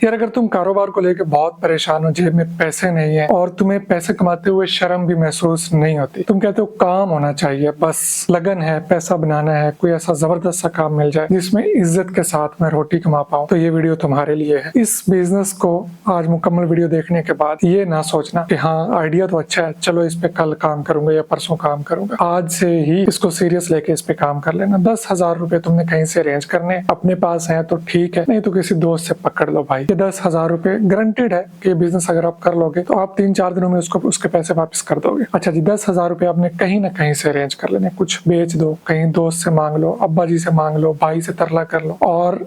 यार अगर तुम कारोबार को लेकर बहुत परेशान हो, जेब में पैसे नहीं है और तुम्हें पैसे कमाते हुए शर्म भी महसूस नहीं होती, तुम कहते हो काम होना चाहिए, बस लगन है, पैसा बनाना है, कोई ऐसा जबरदस्त सा काम मिल जाए जिसमें इज्जत के साथ मैं रोटी कमा पाऊं, तो ये वीडियो तुम्हारे लिए है। इस बिजनेस को आज मुकम्मल वीडियो देखने के बाद ये ना सोचना कि हाँ आइडिया तो अच्छा है, चलो इस पे कल काम करूंगा या परसों काम करूंगा। आज से ही इसको सीरियस लेके इस पे काम कर लेना। 10,000 रुपए तुमने कहीं से अरेंज करने, अपने पास है तो ठीक है, नहीं तो किसी दोस्त से पकड़ लो भाई। ये 10,000 रुपए गारंटेड है कि बिजनेस अगर आप कर लोगे तो आप 3-4 दिनों में उसके पैसे वापस कर दोगे। अच्छा जी, 10,000 रुपए आपने कहीं ना कहीं से अरेंज कर लेने, कुछ बेच दो, कहीं दोस्त से मांग लो, अब्बा जी से मांग लो, भाई से तरला कर लो, और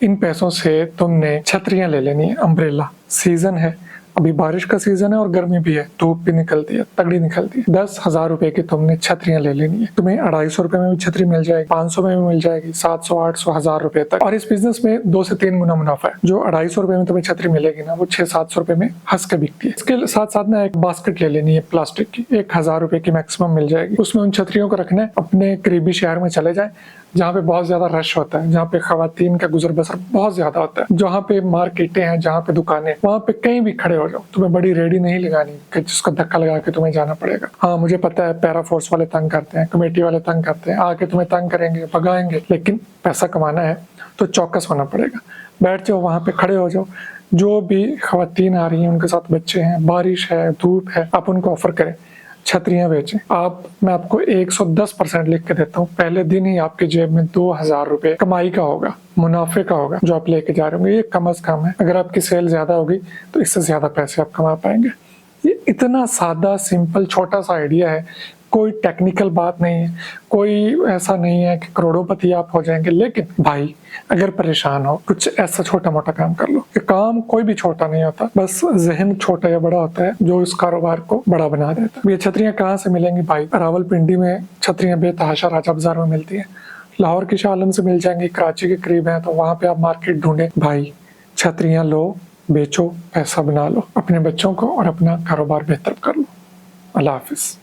इन पैसों से तुमने छतरियां ले लेनी है। अम्ब्रेला सीजन है, अभी बारिश का सीजन है और गर्मी भी है, धूप भी निकलती है, तगड़ी निकलती है। 10,000 रुपए की तुमने छतरियां ले लेनी है। तुम्हें 250 रुपए में भी छतरी मिल जाएगी, 500 में भी मिल जाएगी, 700, 800, 1000 रुपए तक। और इस बिजनेस में 2 से 3 गुना मुनाफा है। जो 250 रुपए में तुम्हें छतरी मिलेगी ना, वो 600-700 रुपए में हंस के बिकती है। इसके साथ साथ ना एक बास्केट ले लेनी है प्लास्टिक की, 1000 रुपए की मैक्सिमम मिल जाएगी। उसमें उन छतरियों को रखना है, अपने करीबी शहर में चले जाए जहाँ पे बहुत ज्यादा रश होता है, जहाँ पे खवातीन का गुजर बसर बहुत ज्यादा होता है, जहाँ पे मार्केटें हैं, जहाँ पे दुकानें, वहाँ पे कहीं भी खड़े हो जाओ। तुम्हें बड़ी रेडी नहीं लगानी कि जिसको धक्का लगा के तुम्हें जाना पड़ेगा। हाँ मुझे पता है पैरा फोर्स वाले तंग करते हैं, कमेटी वाले तंग करते हैं, आके तुम्हें तंग करेंगे, भगाएंगे, लेकिन पैसा कमाना है तो चौकस होना पड़ेगा। बैठ जाओ, वहाँ पे खड़े हो जाओ। जो भी खवातीन आ रही हैं, उनके साथ बच्चे हैं, बारिश है, धूप है, आप उनको ऑफर करें, छतरियां बेचें। मैं आपको 110% लिख के देता हूँ, पहले दिन ही आपकी जेब में 2,000 रुपए कमाई का होगा, मुनाफे का होगा, जो आप लेके जा रहे होंगे। ये कम अज कम है। अगर आपकी सेल ज्यादा होगी तो इससे ज्यादा पैसे आप कमा पाएंगे। ये इतना सादा, सिंपल, छोटा सा आइडिया है, कोई टेक्निकल बात नहीं है, कोई ऐसा नहीं है कि करोड़ोंपति आप हो जाएंगे। लेकिन भाई अगर परेशान हो, कुछ ऐसा छोटा मोटा काम कर लो। ये काम कोई भी छोटा नहीं होता, बस जहन छोटा या बड़ा होता है जो इस कारोबार को बड़ा बना देता है। ये छतरियां कहाँ से मिलेंगी भाई? रावलपिंडी में छतरियां बेतहाशा राजा बाजार में मिलती है, लाहौर की शाह आलम से मिल जाएंगी, कराची के करीब है तो वहां पे आप मार्केट ढूंढे भाई, छतरियां लो, बेचो, पैसा बना लो, अपने बच्चों को और अपना कारोबार बेहतर कर लो। अल्लाह हाफिज।